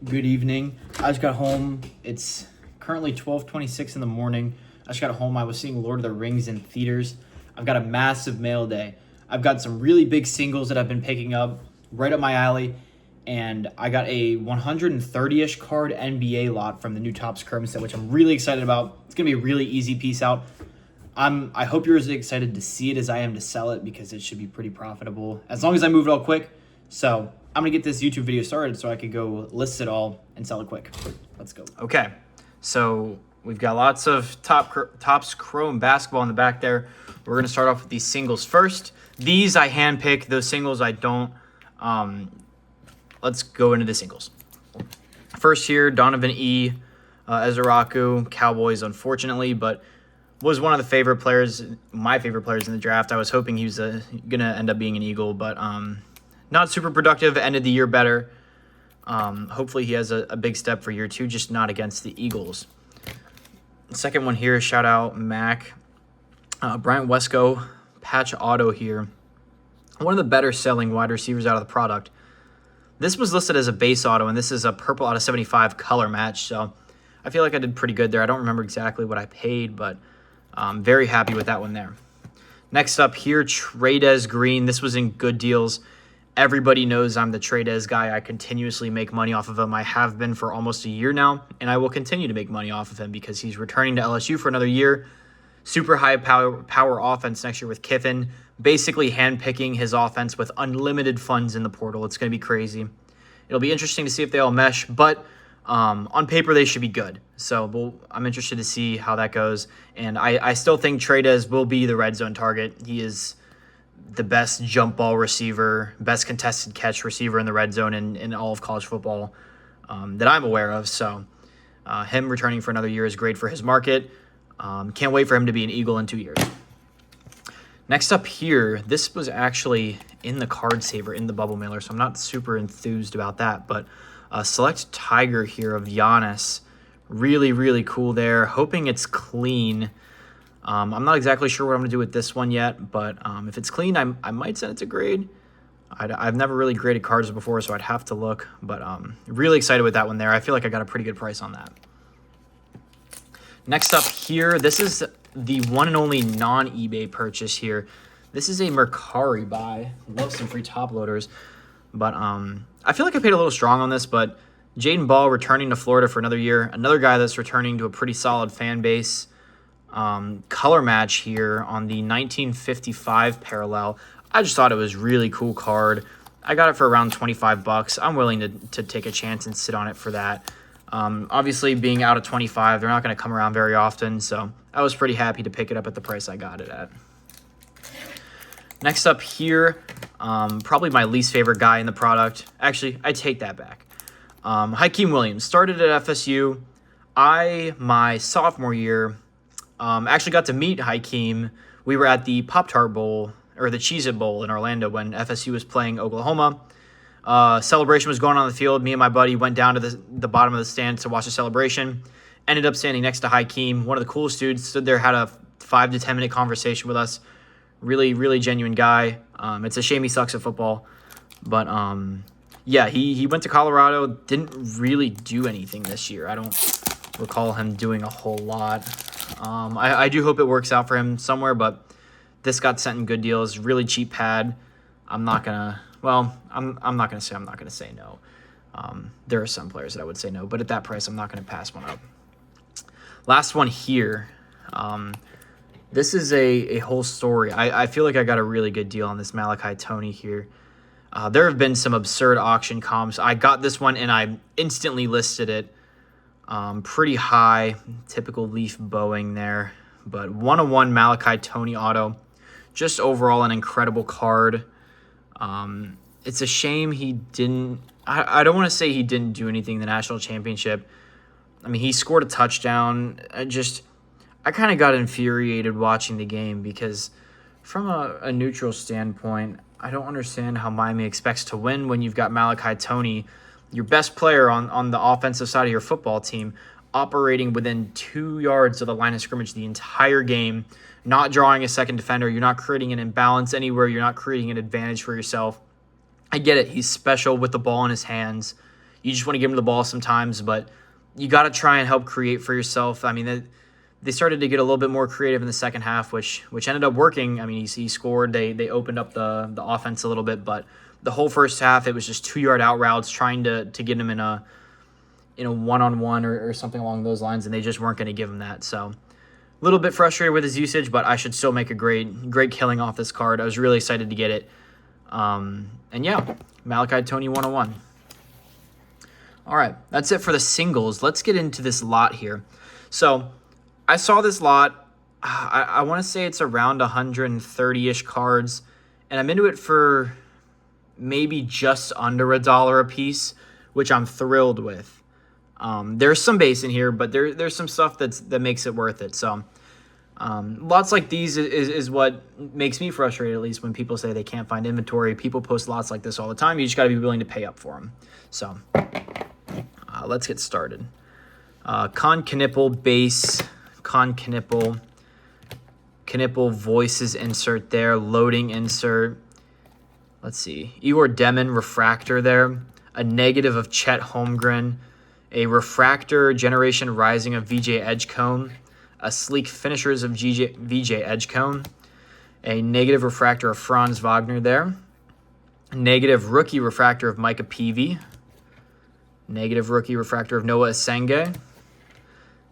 Good evening. I just got home. It's currently 12:26 in the morning. I just got home. I was seeing Lord of the Rings in theaters. I've got a massive mail day. I've got some really big singles that I've been picking up right up my alley, and I got a 130-ish card NBA lot from the new Topps Chrome set, which I'm really excited about. It's gonna be a really easy piece out. I hope you're as excited to see it as I am to sell it because it should be pretty profitable as long as I move it all quick. So I'm gonna get this YouTube video started so I could go list it all and sell it quick. Let's go. Okay, so we've got lots of Topps Chrome basketball in the back there. We're gonna start off with these singles first. These I handpick. Those singles I don't. Let's go into the singles. First here, Donovan E. Ezeraku, Cowboys, unfortunately, but was one of my favorite players in the draft. I was hoping he was going to end up being an Eagle, but not super productive. Ended the year better. Hopefully he has a big step for year two, just not against the Eagles. Second one here, shout out Mac. Bryant Wesco, patch auto here. One of the better selling wide receivers out of the product. This was listed as a base auto, and this is a purple out of 75 color match, so I feel like I did pretty good there. I don't remember exactly what I paid, but very happy with that one there. Next up here, Tradez Green. This was in good deals. Everybody knows I'm the Tradez guy. I continuously make money off of him. I have been for almost a year now, and I will continue to make money off of him because he's returning to LSU for another year. Super high power offense next year with Kiffin. Basically handpicking his offense with unlimited funds in the portal. It's going to be crazy. It'll be interesting to see if they all mesh, but on paper, they should be good. So I'm interested to see how that goes. And I still think Tradez will be the red zone target. He is the best jump ball receiver, best contested catch receiver in the red zone in all of college football that I'm aware of. So him returning for another year is great for his market. Can't wait for him to be an Eagle in 2 years. Next up here, this was actually in the card saver, in the bubble mailer, so I'm not super enthused about that, but select Tiger here of Giannis. Really, really cool there. Hoping it's clean. I'm not exactly sure what I'm going to do with this one yet, but if it's clean, I might send it to grade. I've never really graded cards before, so I'd have to look, but really excited with that one there. I feel like I got a pretty good price on that. Next up here, this is the one and only non-eBay purchase here. This is a Mercari buy. Love some free top loaders. But I feel like I paid a little strong on this, but Jaden Ball returning to Florida for another year. Another guy that's returning to a pretty solid fan base. Color match here on the 1955 parallel. I just thought it was really cool card. I got it for around $25. I'm willing to take a chance and sit on it for that. Obviously, being out of 25, they're not going to come around very often, so I was pretty happy to pick it up at the price I got it at. Next up here, probably my least favorite guy in the product. Actually, I take that back. Hakeem Williams started at FSU. My sophomore year, actually got to meet Hakeem. We were at the Pop-Tart Bowl, or the Cheez-It Bowl in Orlando when FSU was playing Oklahoma. Celebration was going on the field. Me and my buddy went down to the bottom of the stand to watch the celebration. Ended up standing next to Hakeem, one of the coolest dudes. Stood there, had a 5 to 10 minute conversation with us. Really, really genuine guy. It's a shame he sucks at football. But, yeah, he went to Colorado. Didn't really do anything this year. I don't recall him doing a whole lot. I do hope it works out for him somewhere, but this got sent in good deals. Really cheap pad. I'm not going to say no. There are some players that I would say no, but at that price, I'm not going to pass one up. Last one here. This is a whole story. I feel like I got a really good deal on this Malachi Toney here. There have been some absurd auction comps. I got this one and I instantly listed it pretty high. Typical Leaf Boeing there. But 101 Malachi Toney auto. Just overall an incredible card. It's a shame he didn't... I don't want to say he didn't do anything in the national championship. I mean, he scored a touchdown. I kind of got infuriated watching the game because from a neutral standpoint, I don't understand how Miami expects to win when you've got Malachi Toney, your best player on the offensive side of your football team, operating within 2 yards of the line of scrimmage the entire game, not drawing a second defender. You're not creating an imbalance anywhere. You're not creating an advantage for yourself. I get it. He's special with the ball in his hands. You just want to give him the ball sometimes, but you got to try and help create for yourself. I mean, they started to get a little bit more creative in the second half, which ended up working. I mean, he scored. They opened up the offense a little bit, but the whole first half, it was just 2-yard out routes trying to get him in a one-on-one or something along those lines, and they just weren't going to give him that. So a little bit frustrated with his usage, but I should still make a great killing off this card. I was really excited to get it. And yeah, Malachi Tony 101. All right, that's it for the singles. Let's get into this lot here. So I saw this lot. I want to say it's around 130-ish cards, and I'm into it for maybe just under $1 a piece, which I'm thrilled with. There's some base in here, but there's some stuff that makes it worth it. So lots like these is what makes me frustrated, at least when people say they can't find inventory. People post lots like this all the time. You just got to be willing to pay up for them. So let's get started. Con Knipple base, Con Knipple voices insert there, loading insert. Let's see, Igor Demon refractor there, a negative of Chet Holmgren, a refractor Generation Rising of VJ Edgecombe, a sleek finishers of VJ Edgecombe, a negative refractor of Franz Wagner there, a negative rookie refractor of Micah Peavy, negative rookie refractor of Noah Asenge.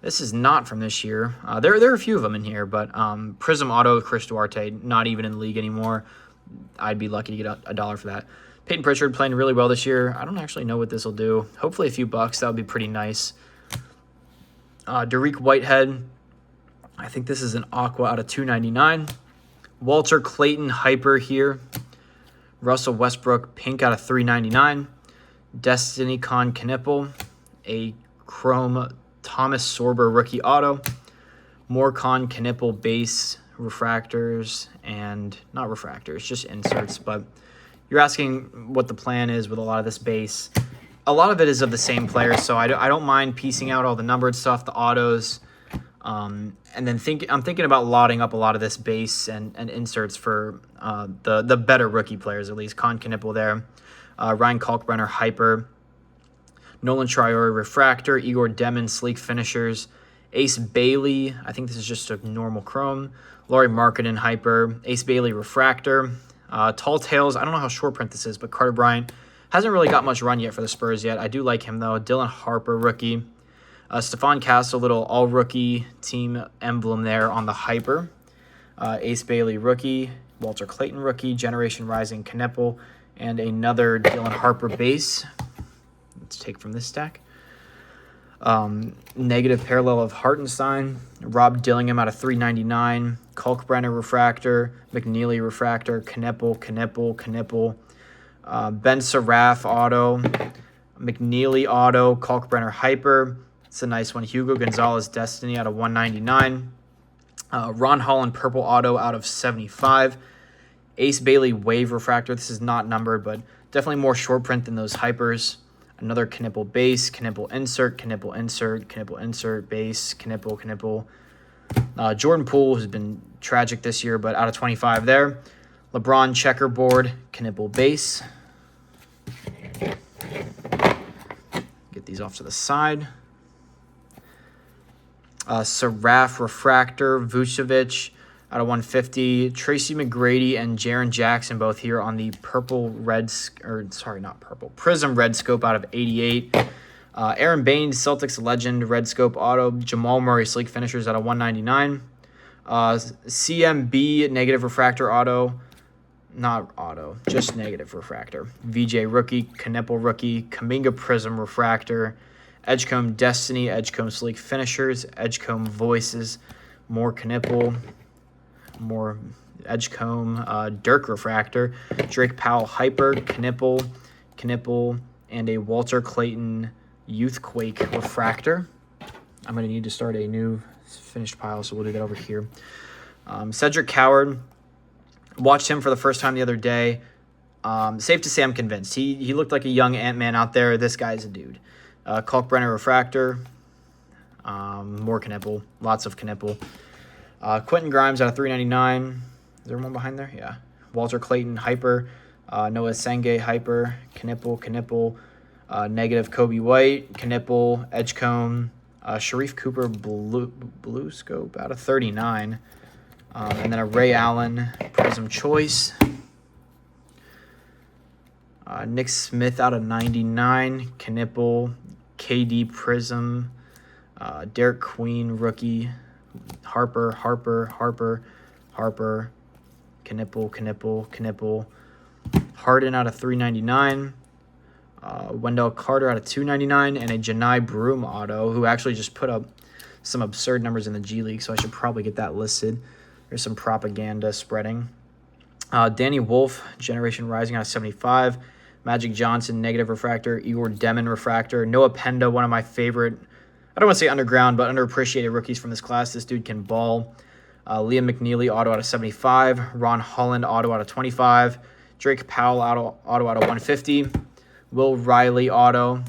This is not from this year. There are a few of them in here, but Prism Auto, Chris Duarte, not even in the league anymore. I'd be lucky to get a dollar for that. Peyton Pritchard playing really well this year. I don't actually know what this will do. Hopefully a few bucks. That would be pretty nice. Dariq Whitehead. I think this is an Aqua out of $2.99. Walter Clayton Hyper here. Russell Westbrook Pink out of $3.99. Destiny Con Knipple. A Chrome Thomas Sorber Rookie Auto. More Con Knipple base refractors and not refractors, just inserts. But you're asking what the plan is with a lot of this base. A lot of it is of the same player, so I don't mind piecing out all the numbered stuff, the autos, and then I'm thinking about lotting up a lot of this base and inserts for the better rookie players, at least. Con Knipple there, Ryan Kalkbrenner Hyper, Nolan Triori Refractor, Igor Demon Sleek Finishers, Ace Bailey, I think this is just a normal chrome, Laurie Markkinen Hyper, Ace Bailey Refractor, Tall Tales, I don't know how short print this is, but Carter Bryant hasn't really got much run yet for the Spurs yet. I do like him, though. Dylan Harper, rookie. Stephon Castle, little all-rookie team emblem there on the Hyper. Ace Bailey, rookie. Walter Clayton, rookie. Generation Rising, Knipple. And another Dylan Harper base. Let's take from this stack. Negative parallel of Hartenstein. Rob Dillingham out of $3.99. Kalkbrenner Refractor. McNeely Refractor. Knipple. Ben Seraph Auto. McNeely Auto. Kalkbrenner Hyper. It's a nice one. Hugo Gonzalez Destiny out of $1.99. Ron Holland Purple Auto out of $75. Ace Bailey Wave Refractor. This is not numbered, but definitely more short print than those Hypers. Another Knipple base, Knipple insert, base, Knipple. Jordan Poole has been tragic this year, but out of 25 there. LeBron checkerboard, Knipple base. Get these off to the side. Seraph refractor, Vucevic out of 150. Tracy McGrady and Jaren Jackson both here on the Prism Red Scope out of 88. Aaron Baines, Celtics legend, Red Scope Auto. Jamal Murray Sleek Finishers out of 199. CMB negative refractor auto. Not auto, just negative refractor. VJ rookie, Knipple rookie, Kuminga Prism refractor. Edgecombe Destiny, Edgecombe Sleek Finishers, Edgecombe Voices, more Knipple, more Edgecombe, Dirk Refractor, Drake Powell Hyper, Knipple, and a Walter Clayton Youthquake Refractor. I'm going to need to start a new finished pile, so we'll do that over here. Cedric Coward, watched him for the first time the other day. Safe to say I'm convinced. He looked like a young Ant-Man out there. This guy's a dude. Kalkbrenner Refractor, more Knipple, lots of Knipple. Quentin Grimes out of $3.99. Is there one behind there? Yeah. Walter Clayton Hyper, Noah Senge Hyper, Knipple. Negative Kobe White, Knipple, Edgecombe, Sharif Cooper blue scope out of 39. And then a Ray Allen Prism Choice. Nick Smith out of 99. Knipple, KD Prism. Derek Queen rookie. Harper. Knipple. Harden out of 399. Wendell Carter out of 299, and a Janai Broom auto, who actually just put up some absurd numbers in the G League, so I should probably get that listed. There's some propaganda spreading. Danny Wolf, Generation Rising out of 75. Magic Johnson, negative refractor. Igor Demon refractor. Noah Penda, one of my favorite, I don't want to say underground, but underappreciated rookies from this class. This dude can ball. Liam McNeely, auto out of 75. Ron Holland, auto out of 25. Drake Powell, auto out of 150. Will Riley, auto.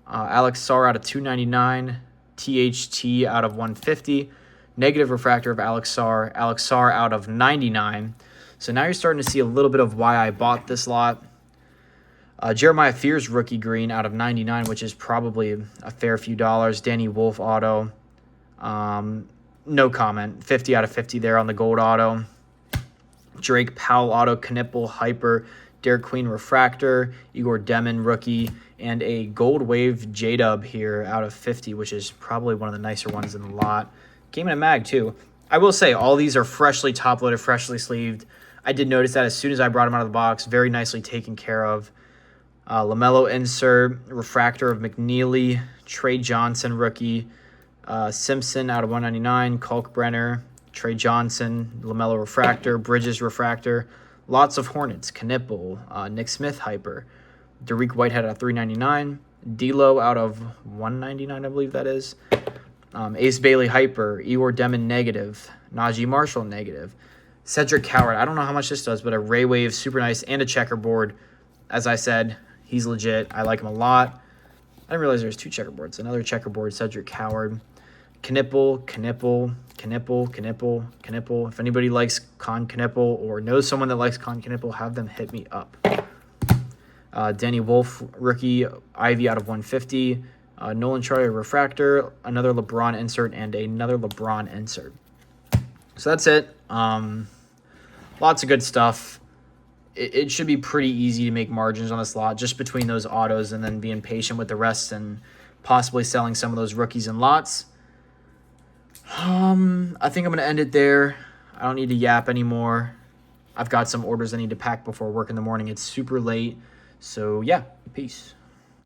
Alex Sarr out of 299. THT out of 150. Negative refractor of Alex Sarr. Alex Sarr out of 99. So now you're starting to see a little bit of why I bought this lot. Jeremiah Fears rookie green out of 99, which is probably a fair few dollars. Danny Wolf auto. No comment. 50 out of 50 there on the gold auto. Drake Powell auto. Knipple Hyper. Derek Queen refractor. Igor Demon rookie. And a gold wave J-Dub here out of 50, which is probably one of the nicer ones in the lot. Came in a mag too. I will say all these are freshly top-loaded, freshly sleeved. I did notice that as soon as I brought them out of the box. Very nicely taken care of. LaMelo insert, refractor of McNeely, Trey Johnson rookie, Simpson out of 199, Kalkbrenner, Trey Johnson, LaMelo refractor, Bridges refractor, lots of Hornets, Knipple, Nick Smith hyper, Dariq Whitehead out of 399, D'Lo out of 199, I believe that is, Ace Bailey hyper, Igor Demon negative, Najee Marshall negative, Cedric Coward. I don't know how much this does, but a Ray Wave, super nice, and a checkerboard. As I said, he's legit. I like him a lot. I didn't realize there's two checkerboards. Another checkerboard, Cedric Coward. Knipple. If anybody likes Con Knipple or knows someone that likes Con Knipple, have them hit me up. Danny Wolf, rookie, Ivy out of 150. Nolan Troyer, refractor, another LeBron insert, and another LeBron insert. So that's it. Lots of good stuff. It should be pretty easy to make margins on this lot just between those autos and then being patient with the rest and possibly selling some of those rookies and lots. I think I'm going to end it there. I don't need to yap anymore. I've got some orders I need to pack before work in the morning. It's super late. So, yeah, peace.